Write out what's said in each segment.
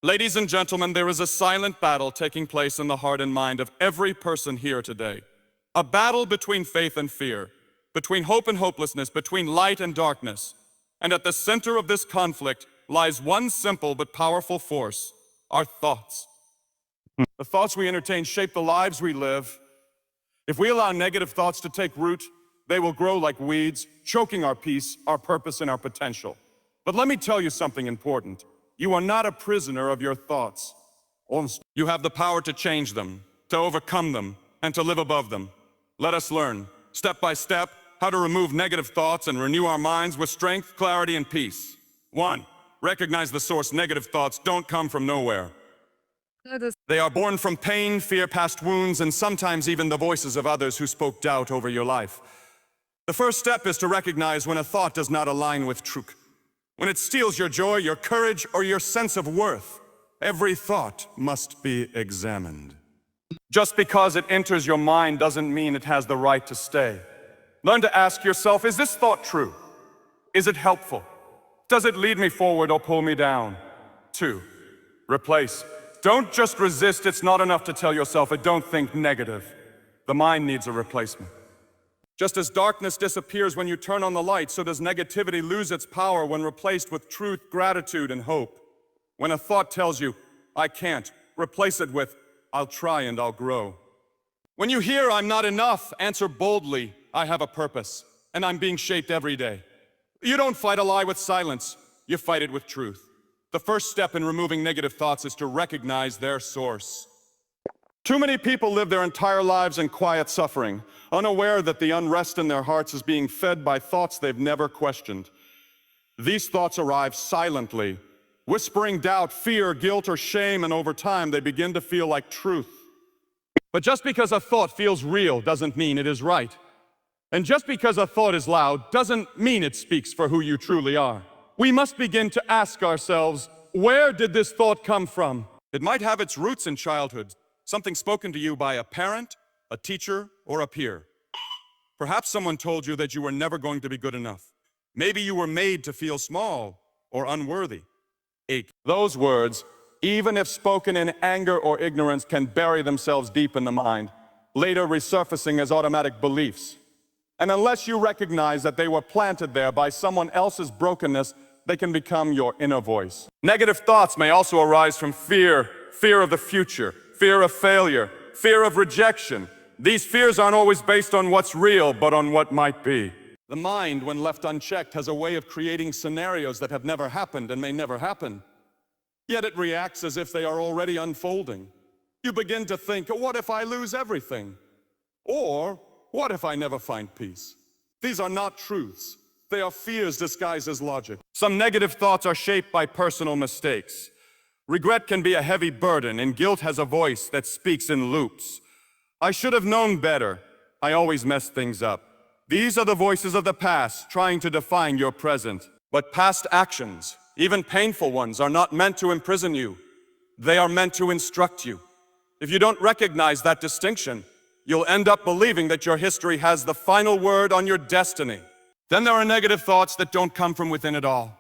Ladies and gentlemen, there is a silent battle taking place in the heart and mind of every person here today. A battle between faith and fear, between hope and hopelessness, between light and darkness. And at the center of this conflict lies one simple but powerful force: our thoughts. The thoughts we entertain shape the lives we live. If we allow negative thoughts to take root, they will grow like weeds, choking our peace, our purpose, and our potential. But let me tell you something important. You are not a prisoner of your thoughts. You have the power to change them, to overcome them, and to live above them. Let us learn, step by step, how to remove negative thoughts and renew our minds with strength, clarity, and peace. 1. Recognize the source. Negative thoughts don't come from nowhere. They are born from pain, fear, past wounds, and sometimes even the voices of others who spoke doubt over your life. The first step is to recognize when a thought does not align with truth. When it steals your joy, your courage, or your sense of worth. Every thought must be examined. Just because it enters your mind doesn't mean it has the right to stay. Learn to ask yourself, is this thought true? Is it helpful? Does it lead me forward or pull me down? 2. Replace. Don't just resist. It's not enough to tell yourself it. Don't think negative. The mind needs a replacement. Just as darkness disappears when you turn on the light, so does negativity lose its power when replaced with truth, gratitude, and hope. When a thought tells you, I can't, replace it with, I'll try and I'll grow. When you hear, I'm not enough, answer boldly, I have a purpose, and I'm being shaped every day. You don't fight a lie with silence, you fight it with truth. The first step in removing negative thoughts is to recognize their source. Too many people live their entire lives in quiet suffering, unaware that the unrest in their hearts is being fed by thoughts they've never questioned. These thoughts arrive silently, whispering doubt, fear, guilt, or shame, and over time they begin to feel like truth. But just because a thought feels real doesn't mean it is right. And just because a thought is loud doesn't mean it speaks for who you truly are. We must begin to ask ourselves, where did this thought come from? It might have its roots in childhood, something spoken to you by a parent, a teacher, or a peer. Perhaps someone told you that you were never going to be good enough. Maybe you were made to feel small or unworthy. 8. Those words, even if spoken in anger or ignorance, can bury themselves deep in the mind, later resurfacing as automatic beliefs. And unless you recognize that they were planted there by someone else's brokenness, they can become your inner voice. Negative thoughts may also arise from fear, fear of the future, fear of failure, fear of rejection. These fears aren't always based on what's real, but on what might be. The mind, when left unchecked, has a way of creating scenarios that have never happened and may never happen. Yet it reacts as if they are already unfolding. You begin to think, what if I lose everything? Or, what if I never find peace? These are not truths. They are fears disguised as logic. Some negative thoughts are shaped by personal mistakes. Regret can be a heavy burden, and guilt has a voice that speaks in loops. I should have known better. I always mess things up. These are the voices of the past trying to define your present. But past actions, even painful ones, are not meant to imprison you. They are meant to instruct you. If you don't recognize that distinction, you'll end up believing that your history has the final word on your destiny. Then there are negative thoughts that don't come from within at all.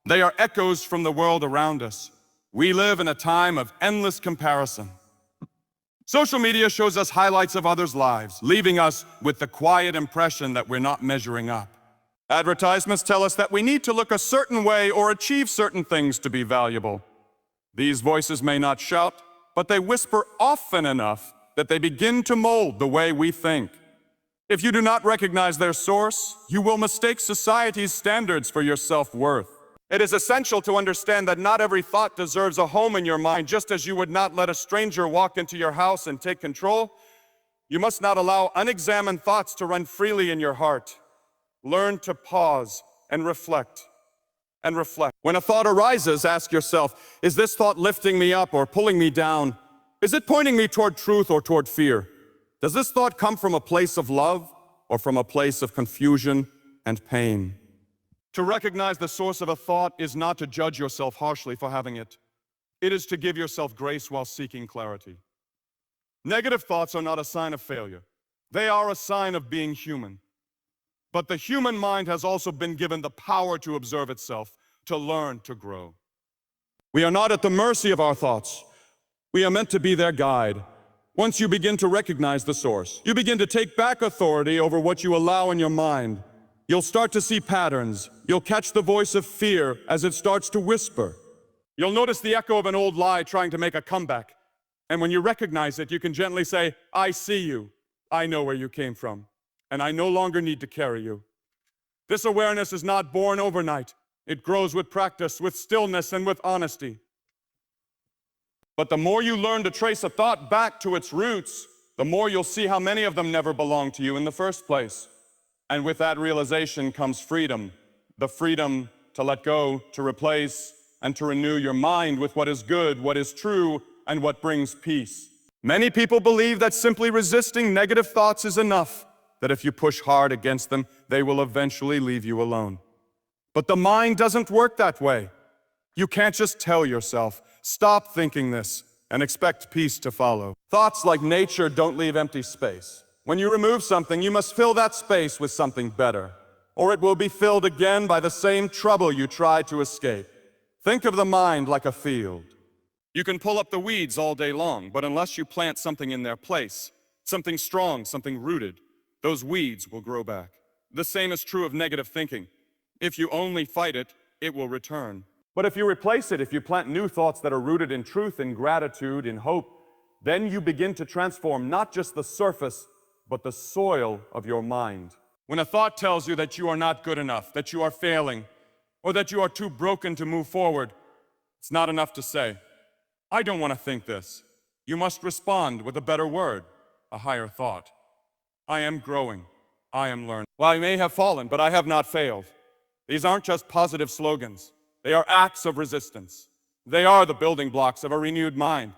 They are echoes from the world around us. We live in a time of endless comparison. Social media shows us highlights of others' lives, leaving us with the quiet impression that we're not measuring up. Advertisements tell us that we need to look a certain way or achieve certain things to be valuable. These voices may not shout, but they whisper often enough that they begin to mold the way we think. If you do not recognize their source, you will mistake society's standards for your self-worth. It is essential to understand that not every thought deserves a home in your mind. Just as you would not let a stranger walk into your house and take control, you must not allow unexamined thoughts to run freely in your heart. Learn to pause and reflect. When a thought arises, ask yourself, is this thought lifting me up or pulling me down? Is it pointing me toward truth or toward fear? Does this thought come from a place of love or from a place of confusion and pain? To recognize the source of a thought is not to judge yourself harshly for having it. It is to give yourself grace while seeking clarity. Negative thoughts are not a sign of failure. They are a sign of being human. But the human mind has also been given the power to observe itself, to learn, to grow. We are not at the mercy of our thoughts. We are meant to be their guide. Once you begin to recognize the source, you begin to take back authority over what you allow in your mind. You'll start to see patterns. You'll catch the voice of fear as it starts to whisper. You'll notice the echo of an old lie trying to make a comeback. And when you recognize it, you can gently say, I see you. I know where you came from. And I no longer need to carry you. This awareness is not born overnight. It grows with practice, with stillness, and with honesty. But the more you learn to trace a thought back to its roots, the more you'll see how many of them never belonged to you in the first place. And with that realization comes freedom. The freedom to let go, to replace, and to renew your mind with what is good, what is true, and what brings peace. Many people believe that simply resisting negative thoughts is enough, that if you push hard against them, they will eventually leave you alone. But the mind doesn't work that way. You can't just tell yourself, stop thinking this, and expect peace to follow. Thoughts, like nature, don't leave empty space. When you remove something, you must fill that space with something better, or it will be filled again by the same trouble you tried to escape. Think of the mind like a field. You can pull up the weeds all day long, but unless you plant something in their place, something strong, something rooted, those weeds will grow back. The same is true of negative thinking. If you only fight it, it will return. But if you replace it, if you plant new thoughts that are rooted in truth, in gratitude, in hope, then you begin to transform not just the surface, but the soil of your mind. When a thought tells you that you are not good enough, that you are failing, or that you are too broken to move forward, it's not enough to say, I don't want to think this. You must respond with a better word, a higher thought. I am growing. I am learning. Well, I may have fallen, but I have not failed. These aren't just positive slogans. They are acts of resistance. They are the building blocks of a renewed mind.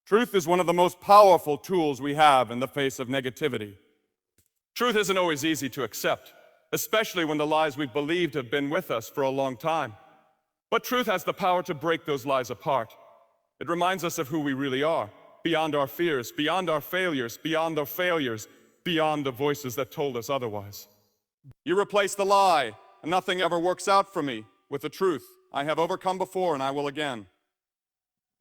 Truth is one of the most powerful tools we have in the face of negativity. Truth isn't always easy to accept, especially when the lies we've believed have been with us for a long time. But truth has the power to break those lies apart. It reminds us of who we really are, beyond our fears, beyond our failures, beyond the voices that told us otherwise. You replace the lie, and nothing ever works out for me, with the truth. I have overcome before and I will again.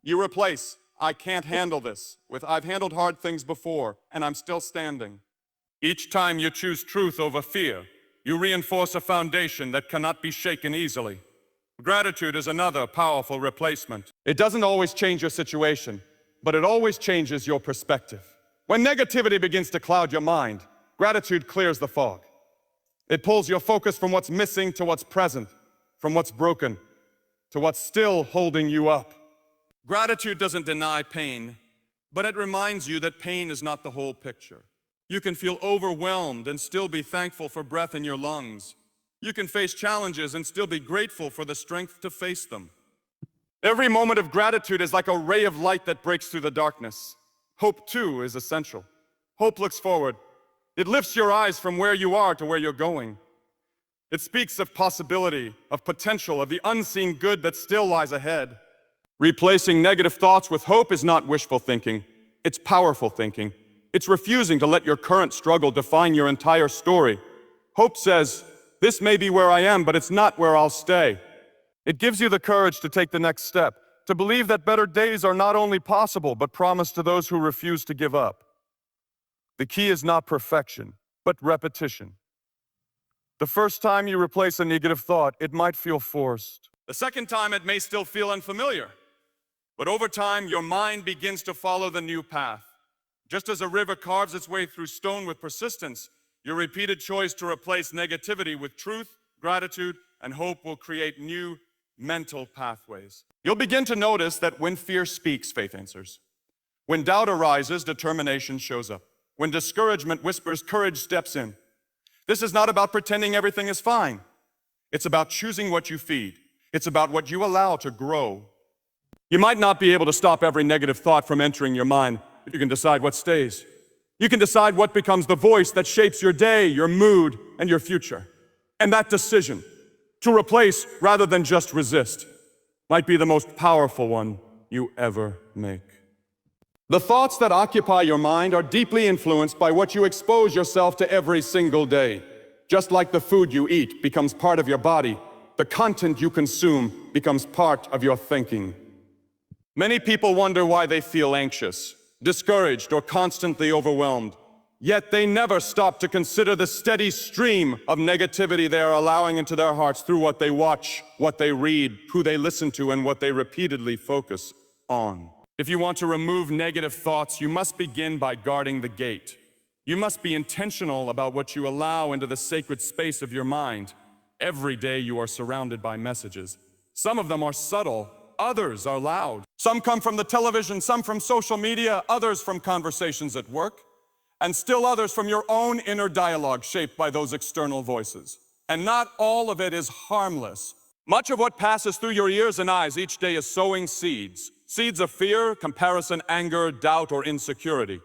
You replace, I can't handle this, with I've handled hard things before and I'm still standing. Each time you choose truth over fear, you reinforce a foundation that cannot be shaken easily. Gratitude is another powerful replacement. It doesn't always change your situation, but it always changes your perspective. When negativity begins to cloud your mind, gratitude clears the fog. It pulls your focus from what's missing to what's present, from what's broken to what's still holding you up. Gratitude doesn't deny pain, but it reminds you that pain is not the whole picture. You can feel overwhelmed and still be thankful for breath in your lungs. You can face challenges and still be grateful for the strength to face them. Every moment of gratitude is like a ray of light that breaks through the darkness. Hope, too, is essential. Hope looks forward. It lifts your eyes from where you are to where you're going. It speaks of possibility, of potential, of the unseen good that still lies ahead. Replacing negative thoughts with hope is not wishful thinking. It's powerful thinking. It's refusing to let your current struggle define your entire story. Hope says, this may be where I am, but it's not where I'll stay. It gives you the courage to take the next step, to believe that better days are not only possible, but promised to those who refuse to give up. The key is not perfection, but repetition. The first time you replace a negative thought, it might feel forced. The second time, it may still feel unfamiliar. But over time, your mind begins to follow the new path. Just as a river carves its way through stone with persistence, your repeated choice to replace negativity with truth, gratitude, and hope will create new mental pathways. You'll begin to notice that when fear speaks, faith answers. When doubt arises, determination shows up. When discouragement whispers, courage steps in. This is not about pretending everything is fine. It's about choosing what you feed. It's about what you allow to grow. You might not be able to stop every negative thought from entering your mind, but you can decide what stays. You can decide what becomes the voice that shapes your day, your mood, and your future. And that decision, to replace rather than just resist, might be the most powerful one you ever make. The thoughts that occupy your mind are deeply influenced by what you expose yourself to every single day. Just like the food you eat becomes part of your body, the content you consume becomes part of your thinking. Many people wonder why they feel anxious, discouraged, or constantly overwhelmed. Yet they never stop to consider the steady stream of negativity they are allowing into their hearts through what they watch, what they read, who they listen to, and what they repeatedly focus on. If you want to remove negative thoughts, you must begin by guarding the gate. You must be intentional about what you allow into the sacred space of your mind. Every day you are surrounded by messages. Some of them are subtle, others are loud. Some come from the television, some from social media, others from conversations at work, and still others from your own inner dialogue shaped by those external voices. And not all of it is harmless. Much of what passes through your ears and eyes each day is sowing seeds. Seeds of fear, comparison, anger, doubt, or insecurity.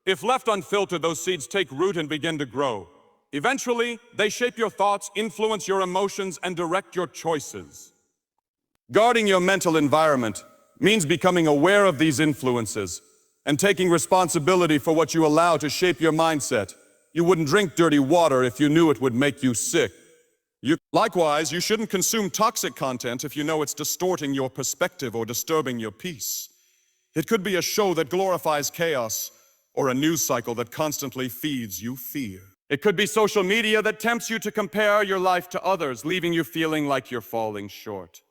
If left unfiltered, those seeds take root and begin to grow. Eventually, they shape your thoughts, influence your emotions, and direct your choices. Guarding your mental environment means becoming aware of these influences and taking responsibility for what you allow to shape your mindset. You wouldn't drink dirty water if you knew it would make you sick. Likewise, you shouldn't consume toxic content if you know it's distorting your perspective or disturbing your peace. It could be a show that glorifies chaos or a news cycle that constantly feeds you fear. It could be social media that tempts you to compare your life to others, leaving you feeling like you're falling short.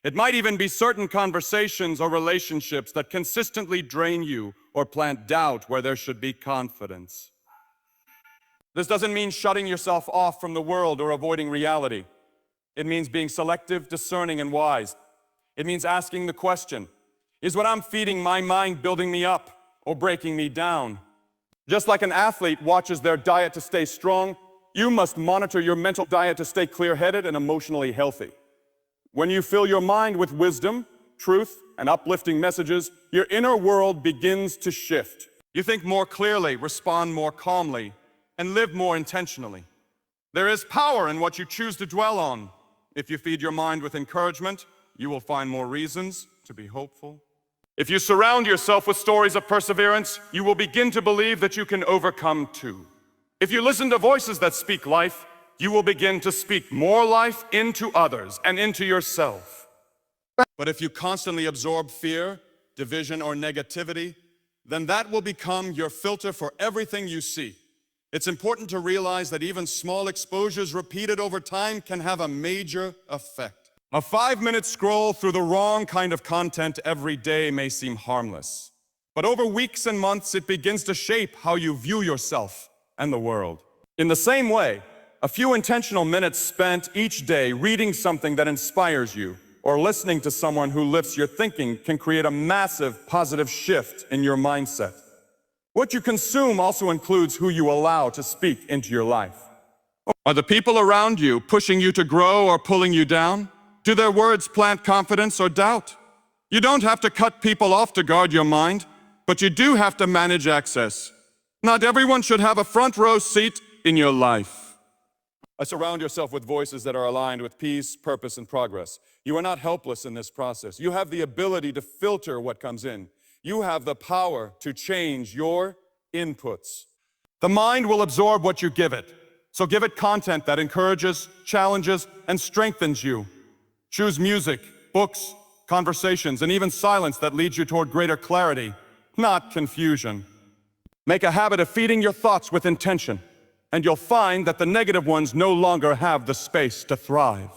It might even be certain conversations or relationships that consistently drain you or plant doubt where there should be confidence. This doesn't mean shutting yourself off from the world or avoiding reality. It means being selective, discerning, and wise. It means asking the question, is what I'm feeding my mind building me up or breaking me down? Just like an athlete watches their diet to stay strong, you must monitor your mental diet to stay clear-headed and emotionally healthy. When you fill your mind with wisdom, truth, and uplifting messages, your inner world begins to shift. You think more clearly, respond more calmly, and live more intentionally. There is power in what you choose to dwell on. If you feed your mind with encouragement, you will find more reasons to be hopeful. If you surround yourself with stories of perseverance, you will begin to believe that you can overcome too. If you listen to voices that speak life, you will begin to speak more life into others and into yourself. But if you constantly absorb fear, division, or negativity, then that will become your filter for everything you see. It's important to realize that even small exposures repeated over time can have a major effect. A 5-minute scroll through the wrong kind of content every day may seem harmless, but over weeks and months it begins to shape how you view yourself and the world. In the same way, a few intentional minutes spent each day reading something that inspires you or listening to someone who lifts your thinking can create a massive positive shift in your mindset. What you consume also includes who you allow to speak into your life. Are the people around you pushing you to grow or pulling you down? Do their words plant confidence or doubt? You don't have to cut people off to guard your mind, but you do have to manage access. Not everyone should have a front row seat in your life. Surround yourself with voices that are aligned with peace, purpose, and progress. You are not helpless in this process. You have the ability to filter what comes in. You have the power to change your inputs. The mind will absorb what you give it. So give it content that encourages, challenges, and strengthens you. Choose music, books, conversations, and even silence that leads you toward greater clarity, not confusion. Make a habit of feeding your thoughts with intention, and you'll find that the negative ones no longer have the space to thrive.